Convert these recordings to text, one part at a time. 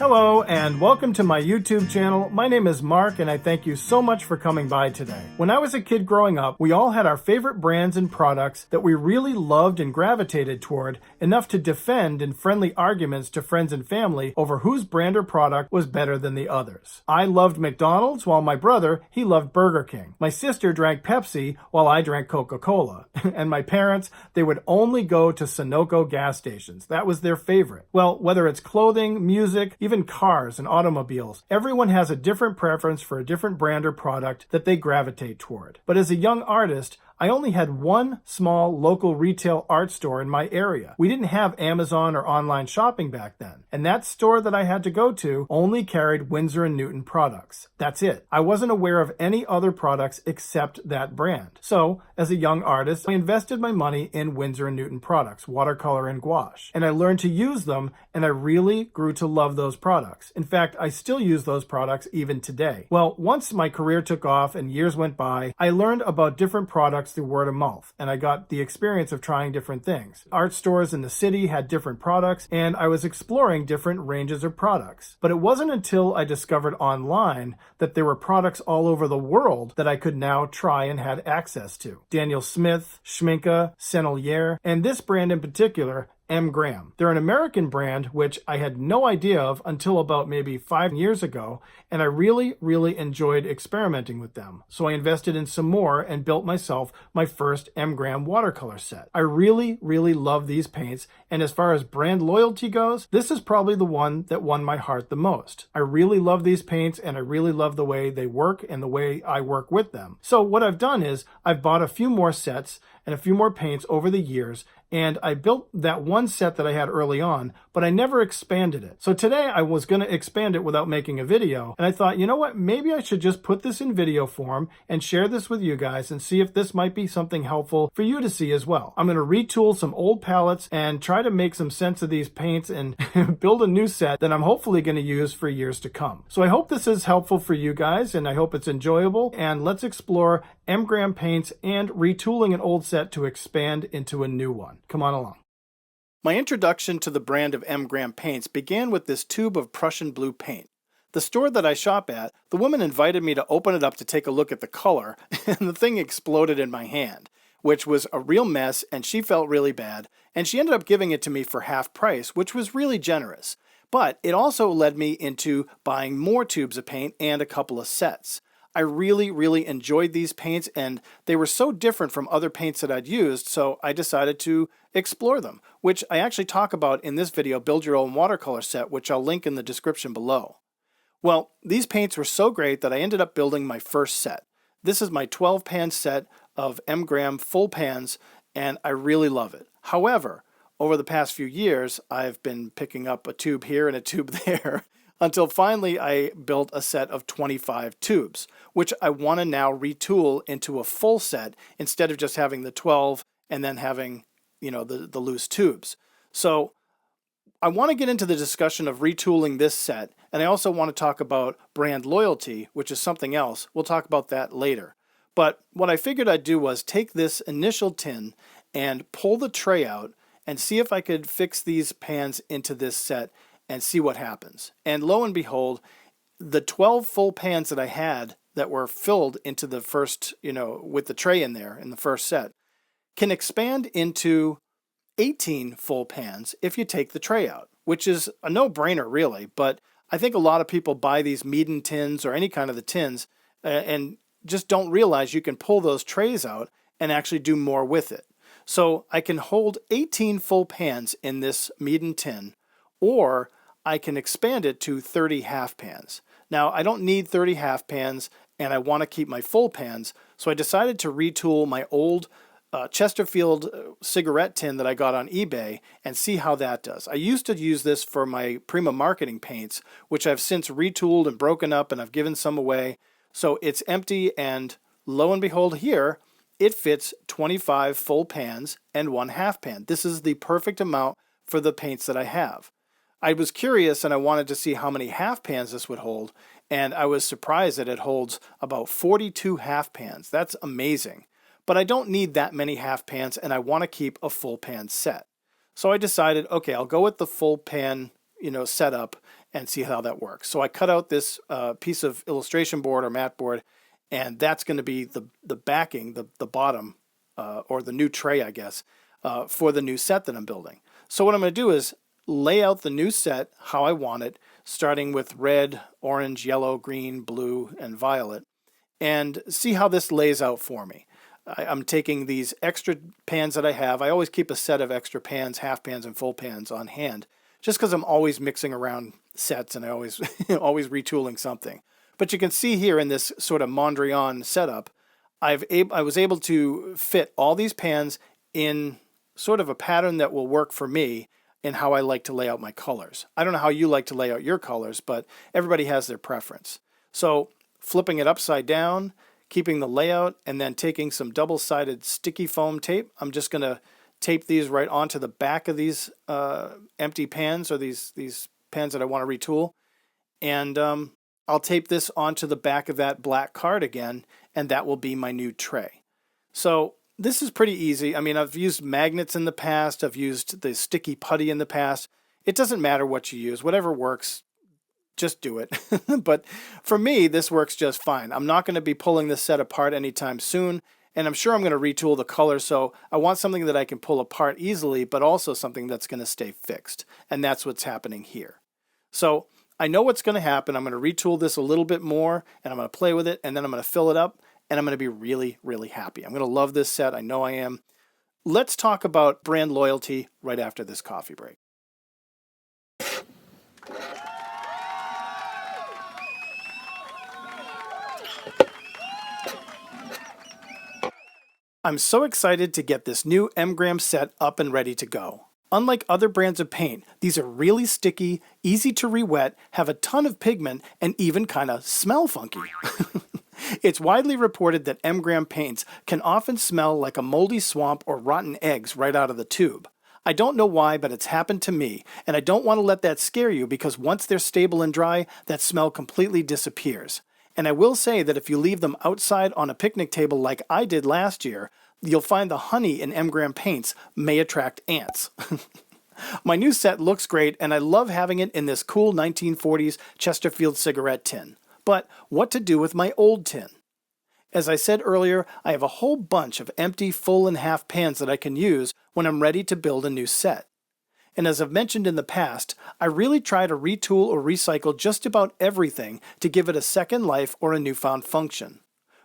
Hello and welcome to my YouTube channel. My name is Mark and I thank you so much for coming by today. When I was a kid growing up, we all had our favorite brands and products that we really loved and gravitated toward enough to defend in friendly arguments to friends and family over whose brand or product was better than the others. I loved McDonald's while my brother, he loved Burger King. My sister drank Pepsi while I drank Coca-Cola. And my parents, they would only go to Sunoco gas stations. That was their favorite. Well, whether it's clothing, music, even cars and automobiles, everyone has a different preference for a different brand or product that they gravitate toward. But as a young artist, I only had one small local retail art store in my area. We didn't have Amazon or online shopping back then. And that store that I had to go to only carried Winsor & Newton products. That's it. I wasn't aware of any other products except that brand. So, as a young artist, I invested my money in Winsor & Newton products, watercolor and gouache. And I learned to use them, and I really grew to love those products. In fact, I still use those products even today. Well, once my career took off and years went by, I learned about different products through word of mouth, and I got the experience of trying different things. Art stores in the city had different products, and I was exploring different ranges of products. But it wasn't until I discovered online that there were products all over the world that I could now try and had access to. Daniel Smith, Schminke, Sennelier, and this brand in particular, M. Graham. They're an American brand which I had no idea of until about maybe 5 years ago, and I really enjoyed experimenting with them. So I invested in some more and built myself my first M. Graham watercolor set. I really love these paints, and as far as brand loyalty goes, this is probably the one that won my heart the most. I really love these paints, and I really love the way they work and the way I work with them. So what I've done is I've bought a few more sets and a few more paints over the years, and I built that one set that I had early on, but I never expanded it. So today I was going to expand it without making a video, and I thought, you know what, maybe I should just put this in video form and share this with you guys and see if this might be something helpful for you to see as well. I'm going to retool some old palettes and try to make some sense of these paints and build a new set that I'm hopefully going to use for years to come. So I hope this is helpful for you guys, and I hope it's enjoyable, and let's explore M. Graham paints and retooling an old set to expand into a new one. Come on along. My introduction to the brand of M. Graham paints began with this tube of Prussian blue paint. The store that I shop at, the woman invited me to open it up to take a look at the color, and the thing exploded in my hand, which was a real mess, and she felt really bad, and she ended up giving it to me for half price, which was really generous. But it also led me into buying more tubes of paint and a couple of sets. I really enjoyed these paints, and they were so different from other paints that I'd used, so I decided to explore them, which I actually talk about in this video, Build Your Own Watercolor Set, which I'll link in the description below. Well, these paints were so great that I ended up building my first set. This is my 12-pan set of M. Graham full pans, and I really love it. However, over the past few years, I've been picking up a tube here and a tube there, until finally I built a set of 25 tubes, which I want to now retool into a full set instead of just having the 12 and then having, the loose tubes. So I want to get into the discussion of retooling this set, and I also want to talk about brand loyalty, which is something else. We'll talk about that later. But what I figured I'd do was take this initial tin and pull the tray out and see if I could fix these pans into this set and see what happens. And lo and behold, the 12 full pans that I had that were filled into the first, with the tray in there in the first set, can expand into 18 full pans if you take the tray out, which is a no-brainer really, but I think a lot of people buy these Meeden tins or any kind of the tins and just don't realize you can pull those trays out and actually do more with it. So I can hold 18 full pans in this Meeden tin, or I can expand it to 30 half pans. Now, I don't need 30 half pans, and I want to keep my full pans, so I decided to retool my old Chesterfield cigarette tin that I got on eBay and see how that does. I used to use this for my Prima marketing paints, which I've since retooled and broken up, and I've given some away. So it's empty, and lo and behold here, it fits 25 full pans and 1 half pan. This is the perfect amount for the paints that I have. I was curious and I wanted to see how many half pans this would hold, and I was surprised that it holds about 42 half pans. That's amazing. But I don't need that many half pans, and I want to keep a full pan set. So I decided, okay, I'll go with the full pan, setup, and see how that works. So I cut out this piece of illustration board or mat board, and that's going to be the backing, the bottom, or the new tray, I guess, for the new set that I'm building. So what I'm going to do is lay out the new set how I want it, starting with red, orange, yellow, green, blue, and violet, and see how this lays out for me. I'm taking these extra pans that I have. I always keep a set of extra pans, half pans, and full pans on hand, just because I'm always mixing around sets and I always always retooling something. But you can see here in this sort of Mondrian setup, I was able to fit all these pans in sort of a pattern that will work for me in how I like to lay out my colors. I don't know how you like to lay out your colors, but everybody has their preference. So flipping it upside down, keeping the layout, and then taking some double-sided sticky foam tape. I'm just going to tape these right onto the back of these empty pans, or these pans that I want to retool. And I'll tape this onto the back of that black card again, and that will be my new tray. So this is pretty easy. I mean, I've used magnets in the past. I've used the sticky putty in the past. It doesn't matter what you use. Whatever works, just do it. But for me, this works just fine. I'm not going to be pulling this set apart anytime soon, and I'm sure I'm going to retool the color, so I want something that I can pull apart easily, but also something that's going to stay fixed, and that's what's happening here. So I know what's going to happen. I'm going to retool this a little bit more, and I'm going to play with it, and then I'm going to fill it up, and I'm going to be really, really happy. I'm going to love this set. I know I am. Let's talk about brand loyalty right after this coffee break. I'm so excited to get this new Mgram set up and ready to go. Unlike other brands of paint, these are really sticky, easy to re-wet, have a ton of pigment, and even kind of smell funky. It's widely reported that Mgram paints can often smell like a moldy swamp or rotten eggs right out of the tube. I don't know why, but it's happened to me, and I don't want to let that scare you because once they're stable and dry, that smell completely disappears. And I will say that if you leave them outside on a picnic table like I did last year, you'll find the honey in Mgram paints may attract ants. My new set looks great, and I love having it in this cool 1940s Chesterfield cigarette tin. But what to do with my old tin? As I said earlier, I have a whole bunch of empty full and half pans that I can use when I'm ready to build a new set. And as I've mentioned in the past, I really try to retool or recycle just about everything to give it a second life or a newfound function.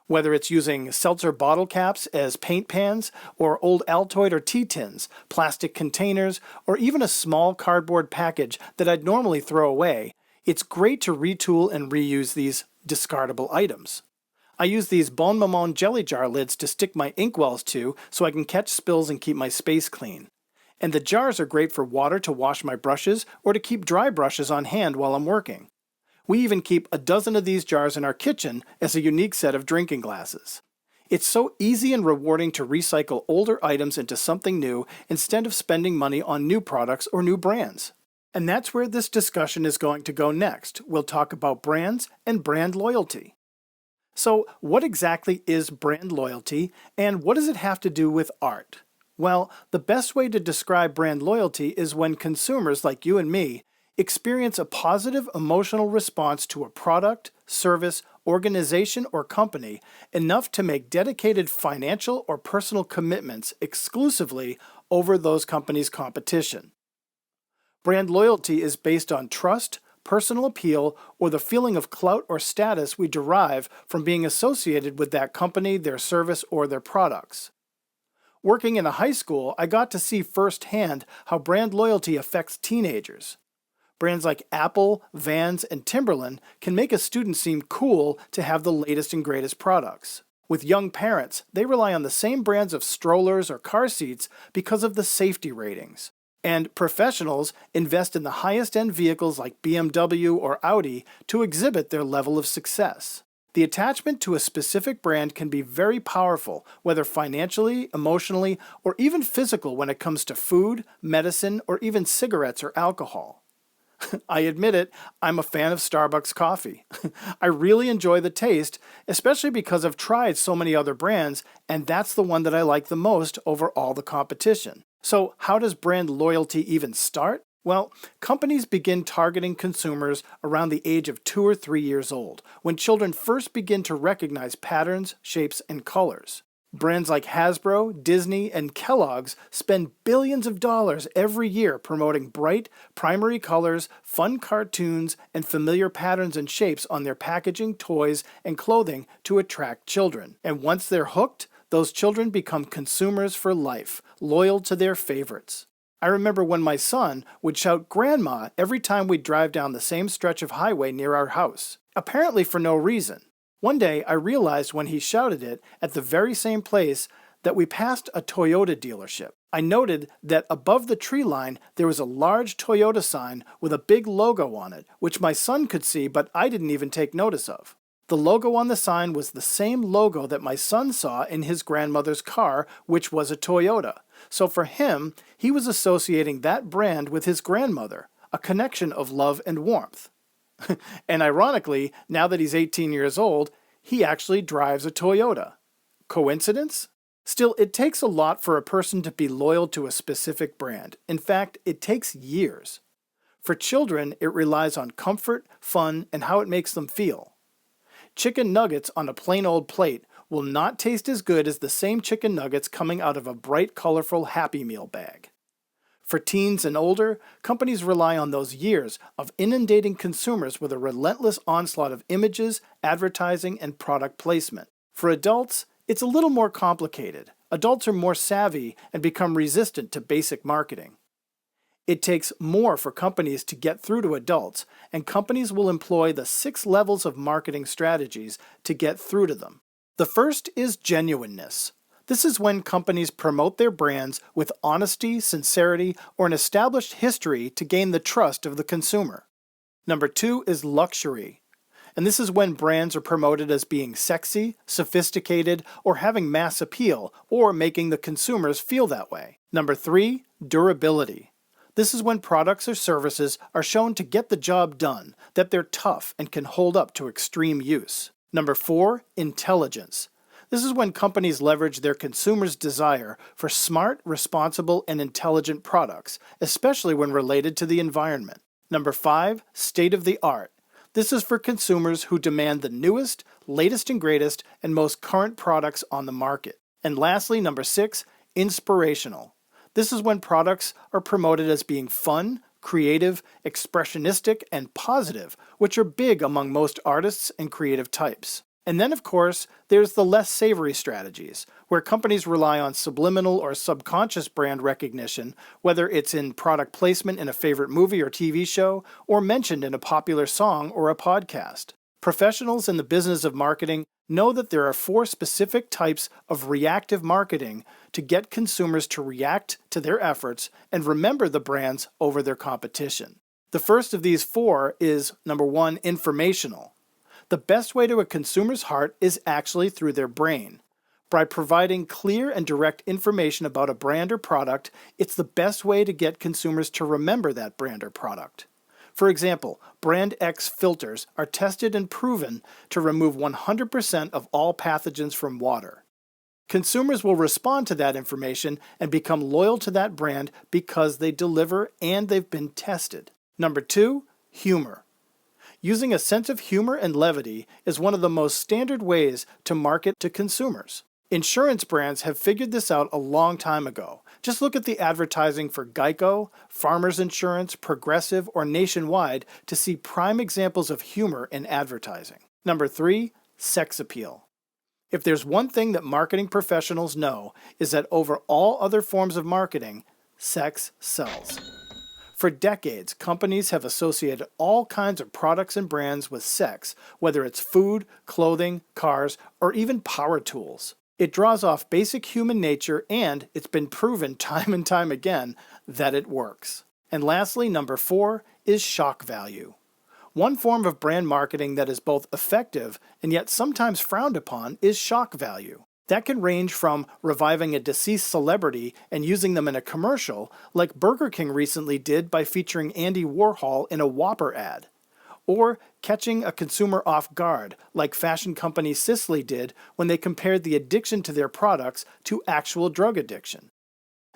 Whether it's using seltzer bottle caps as paint pans, or old Altoid or tea tins, plastic containers, or even a small cardboard package that I'd normally throw away, it's great to retool and reuse these discardable items. I use these Bon Maman jelly jar lids to stick my inkwells to so I can catch spills and keep my space clean. And the jars are great for water to wash my brushes or to keep dry brushes on hand while I'm working. We even keep a dozen of these jars in our kitchen as a unique set of drinking glasses. It's so easy and rewarding to recycle older items into something new instead of spending money on new products or new brands. And that's where this discussion is going to go next. We'll talk about brands and brand loyalty. So, what exactly is brand loyalty, and what does it have to do with art? Well, the best way to describe brand loyalty is when consumers like you and me experience a positive emotional response to a product, service, organization, or company enough to make dedicated financial or personal commitments exclusively over those companies' competition. Brand loyalty is based on trust, personal appeal, or the feeling of clout or status we derive from being associated with that company, their service, or their products. Working in a high school, I got to see firsthand how brand loyalty affects teenagers. Brands like Apple, Vans, and Timberland can make a student seem cool to have the latest and greatest products. With young parents, they rely on the same brands of strollers or car seats because of the safety ratings. And professionals invest in the highest-end vehicles like BMW or Audi to exhibit their level of success. The attachment to a specific brand can be very powerful, whether financially, emotionally, or even physical when it comes to food, medicine, or even cigarettes or alcohol. I admit it, I'm a fan of Starbucks coffee. I really enjoy the taste, especially because I've tried so many other brands, and that's the one that I like the most over all the competition. So how does brand loyalty even start? Well, companies begin targeting consumers around the age of 2 or 3 years old, when children first begin to recognize patterns, shapes, and colors. Brands like Hasbro, Disney, and Kellogg's spend billions of dollars every year promoting bright, primary colors, fun cartoons, and familiar patterns and shapes on their packaging, toys, and clothing to attract children. And once they're hooked, those children become consumers for life, loyal to their favorites. I remember when my son would shout "Grandma" every time we'd drive down the same stretch of highway near our house, apparently for no reason. One day I realized when he shouted it at the very same place that we passed a Toyota dealership. I noted that above the tree line there was a large Toyota sign with a big logo on it, which my son could see but I didn't even take notice of. The logo on the sign was the same logo that my son saw in his grandmother's car, which was a Toyota. So for him, he was associating that brand with his grandmother, a connection of love and warmth. And ironically, now that he's 18 years old, he actually drives a Toyota. Coincidence? Still, it takes a lot for a person to be loyal to a specific brand. In fact, it takes years. For children, it relies on comfort, fun, and how it makes them feel. Chicken nuggets on a plain old plate will not taste as good as the same chicken nuggets coming out of a bright, colorful Happy Meal bag. For teens and older, companies rely on those years of inundating consumers with a relentless onslaught of images, advertising, and product placement. For adults, it's a little more complicated. Adults are more savvy and become resistant to basic marketing. It takes more for companies to get through to adults, and companies will employ the 6 levels of marketing strategies to get through to them. The first is genuineness. This is when companies promote their brands with honesty, sincerity, or an established history to gain the trust of the consumer. Number 2 is luxury. And this is when brands are promoted as being sexy, sophisticated, or having mass appeal, or making the consumers feel that way. Number 3, durability. This is when products or services are shown to get the job done, that they're tough and can hold up to extreme use. Number 4, intelligence. This is when companies leverage their consumers' desire for smart, responsible, and intelligent products, especially when related to the environment. Number 5, state-of-the-art. This is for consumers who demand the newest, latest and greatest, and most current products on the market. And lastly, number 6, inspirational. This is when products are promoted as being fun, creative, expressionistic, and positive, which are big among most artists and creative types. And then, of course, there's the less savory strategies, where companies rely on subliminal or subconscious brand recognition, whether it's in product placement in a favorite movie or TV show, or mentioned in a popular song or a podcast. Professionals in the business of marketing know that there are 4 specific types of reactive marketing to get consumers to react to their efforts and remember the brands over their competition. The first of these 4 is, number 1, informational. The best way to a consumer's heart is actually through their brain. By providing clear and direct information about a brand or product, it's the best way to get consumers to remember that brand or product. For example, Brand X filters are tested and proven to remove 100% of all pathogens from water. Consumers will respond to that information and become loyal to that brand because they deliver and they've been tested. Number 2, humor. Using a sense of humor and levity is one of the most standard ways to market to consumers. Insurance brands have figured this out a long time ago. Just look at the advertising for Geico, Farmers Insurance, Progressive, or Nationwide to see prime examples of humor in advertising. Number 3, sex appeal. If there's one thing that marketing professionals know, is that over all other forms of marketing, sex sells. For decades, companies have associated all kinds of products and brands with sex, whether it's food, clothing, cars, or even power tools. It draws off basic human nature, and it's been proven time and time again that it works. And lastly, number 4 is shock value. One form of brand marketing that is both effective and yet sometimes frowned upon is shock value. That can range from reviving a deceased celebrity and using them in a commercial, like Burger King recently did by featuring Andy Warhol in a Whopper ad, or catching a consumer off guard, like fashion company Sisley did when they compared the addiction to their products to actual drug addiction.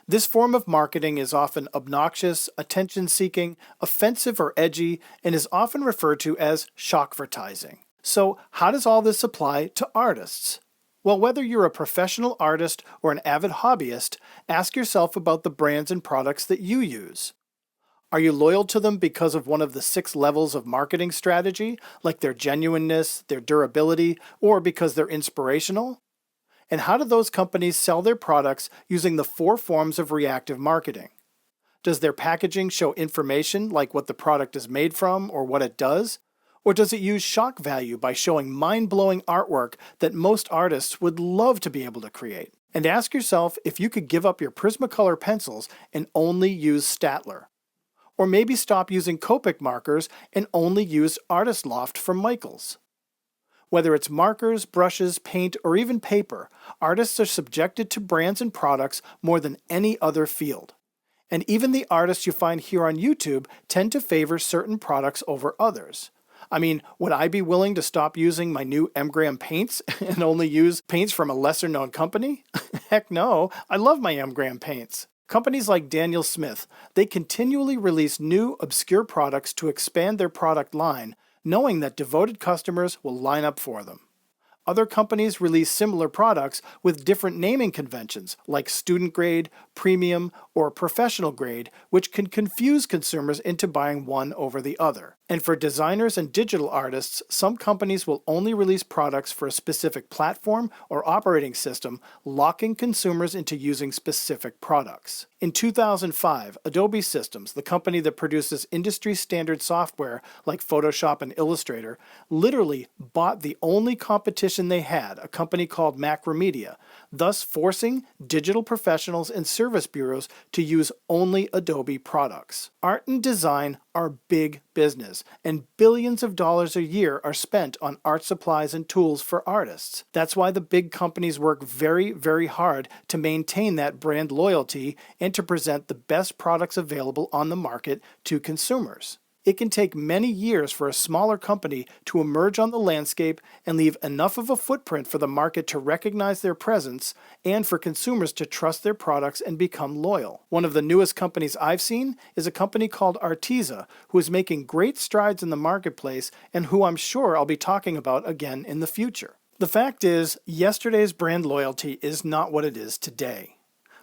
This form of marketing is often obnoxious, attention-seeking, offensive or edgy, and is often referred to as shockvertising. So, how does all this apply to artists? Well, whether you're a professional artist or an avid hobbyist, ask yourself about the brands and products that you use. Are you loyal to them because of one of the 6 levels of marketing strategy, like their genuineness, their durability, or because they're inspirational? And how do those companies sell their products using the 4 forms of reactive marketing? Does their packaging show information like what the product is made from or what it does? Or does it use shock value by showing mind-blowing artwork that most artists would love to be able to create? And ask yourself if you could give up your Prismacolor pencils and only use Staedtler. Or maybe stop using Copic markers and only use Artist Loft from Michaels. Whether it's markers, brushes, paint, or even paper, artists are subjected to brands and products more than any other field. And even the artists you find here on YouTube tend to favor certain products over others. I mean, would I be willing to stop using my new M-Gram paints and only use paints from a lesser-known company? Heck no, I love my M-Gram paints. Companies like Daniel Smith, they continually release new, obscure products to expand their product line, knowing that devoted customers will line up for them. Other companies release similar products with different naming conventions like student grade, premium, or professional grade, which can confuse consumers into buying one over the other. And for designers and digital artists, some companies will only release products for a specific platform or operating system, locking consumers into using specific products. In 2005, Adobe Systems, the company that produces industry-standard software like Photoshop and Illustrator, literally bought the only competition they had, a company called Macromedia, thus forcing digital professionals and service bureaus to use only Adobe products. Art and design are big business, and billions of dollars a year are spent on art supplies and tools for artists. That's why the big companies work very, very hard to maintain that brand loyalty and to present the best products available on the market to consumers. It can take many years for a smaller company to emerge on the landscape and leave enough of a footprint for the market to recognize their presence and for consumers to trust their products and become loyal. One of the newest companies I've seen is a company called Arteza, who is making great strides in the marketplace and who I'm sure I'll be talking about again in the future. The fact is, yesterday's brand loyalty is not what it is today.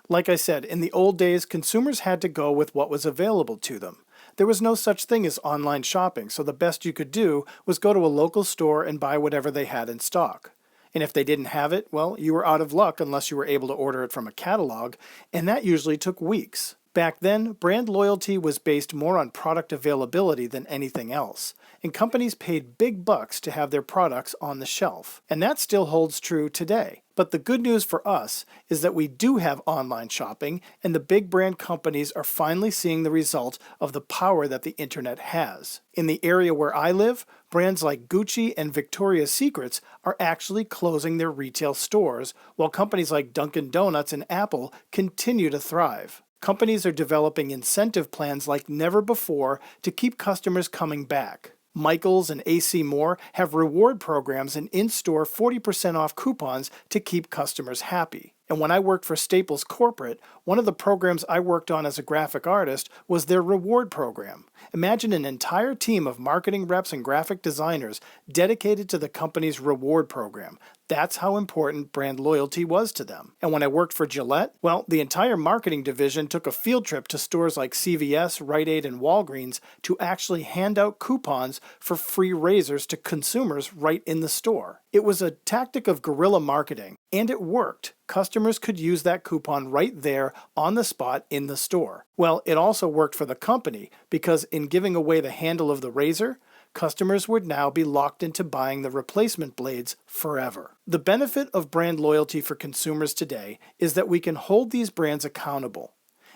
Like I said, in the old days, consumers had to go with what was available to them. There was no such thing as online shopping, so the best you could do was go to a local store and buy whatever they had in stock. And if they didn't have it, well, you were out of luck unless you were able to order it from a catalog, and that usually took weeks. Back then, brand loyalty was based more on product availability than anything else, and companies paid big bucks to have their products on the shelf. And that still holds true today. But the good news for us is that we do have online shopping, and the big brand companies are finally seeing the result of the power that the internet has. In the area where I live, brands like Gucci and Victoria's Secrets are actually closing their retail stores, while companies like Dunkin' Donuts and Apple continue to thrive. Companies are developing incentive plans like never before to keep customers coming back. Michaels and AC Moore have reward programs and in-store 40% off coupons to keep customers happy. And when I worked for Staples Corporate, one of the programs I worked on as a graphic artist was their reward program. Imagine an entire team of marketing reps and graphic designers dedicated to the company's reward program. That's how important brand loyalty was to them. And when I worked for Gillette, well, the entire marketing division took a field trip to stores like CVS, Rite Aid, and Walgreens to actually hand out coupons for free razors to consumers right in the store. It was a tactic of guerrilla marketing, and it worked. Customers could use that coupon right there on the spot in the store. Well, it also worked for the company because in giving away the handle of the razor, customers would now be locked into buying the replacement blades forever. The benefit of brand loyalty for consumers today is that we can hold these brands accountable.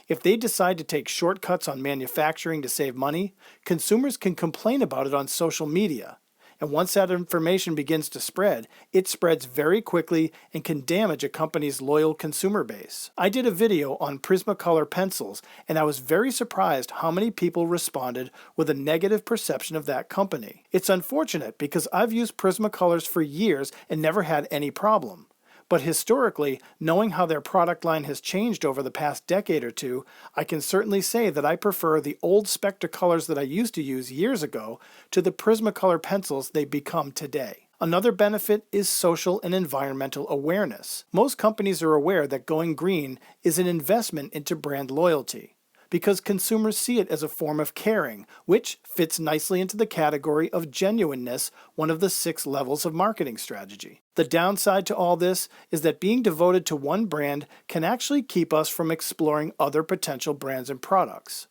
If they decide to take shortcuts on manufacturing to save money, consumers can complain about it on social media. And once that information begins to spread, it spreads very quickly and can damage a company's loyal consumer base. I did a video on Prismacolor pencils, and I was very surprised how many people responded with a negative perception of that company. It's unfortunate because I've used Prismacolors for years and never had any problem. But historically, knowing how their product line has changed over the past decade or two, I can certainly say that I prefer the old Spectacolors that I used to use years ago to the Prismacolor pencils they've become today. Another benefit is social and environmental awareness. Most companies are aware that going green is an investment into brand loyalty, because consumers see it as a form of caring, which fits nicely into the category of genuineness, one of the 6 levels of marketing strategy. The downside to all this is that being devoted to one brand can actually keep us from exploring other potential brands and products.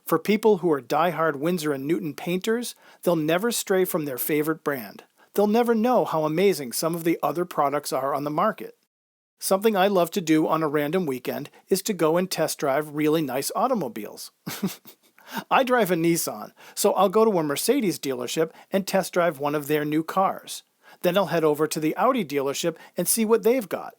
For people who are die-hard Winsor & Newton painters, they'll never stray from their favorite brand. They'll never know how amazing some of the other products are on the market. Something I love to do on a random weekend is to go and test drive really nice automobiles. I drive a Nissan, so I'll go to a Mercedes dealership and test drive one of their new cars. Then I'll head over to the Audi dealership and see what they've got.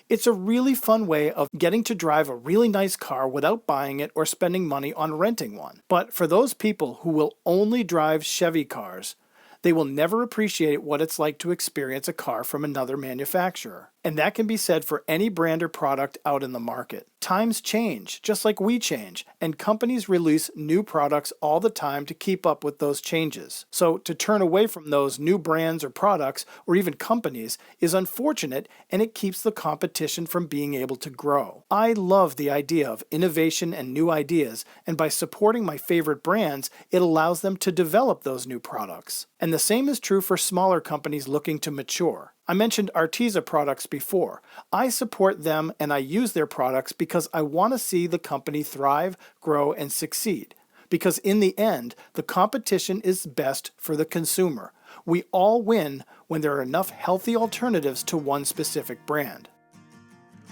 It's a really fun way of getting to drive a really nice car without buying it or spending money on renting one. But for those people who will only drive Chevy cars, they will never appreciate what it's like to experience a car from another manufacturer. And that can be said for any brand or product out in the market. Times change, just like we change, and companies release new products all the time to keep up with those changes. So to turn away from those new brands or products, or even companies, is unfortunate, and it keeps the competition from being able to grow. I love the idea of innovation and new ideas, and by supporting my favorite brands, it allows them to develop those new products. And the same is true for smaller companies looking to mature. I mentioned Arteza products before. I support them and I use their products because I want to see the company thrive, grow, and succeed. Because in the end, the competition is best for the consumer. We all win when there are enough healthy alternatives to one specific brand.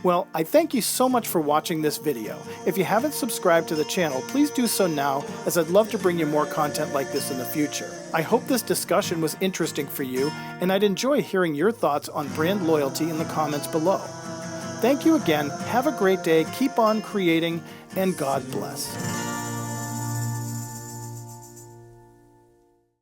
Well, I thank you so much for watching this video. If you haven't subscribed to the channel, please do so now, as I'd love to bring you more content like this in the future. I hope this discussion was interesting for you, and I'd enjoy hearing your thoughts on brand loyalty in the comments below. Thank you again, have a great day, keep on creating, and God bless.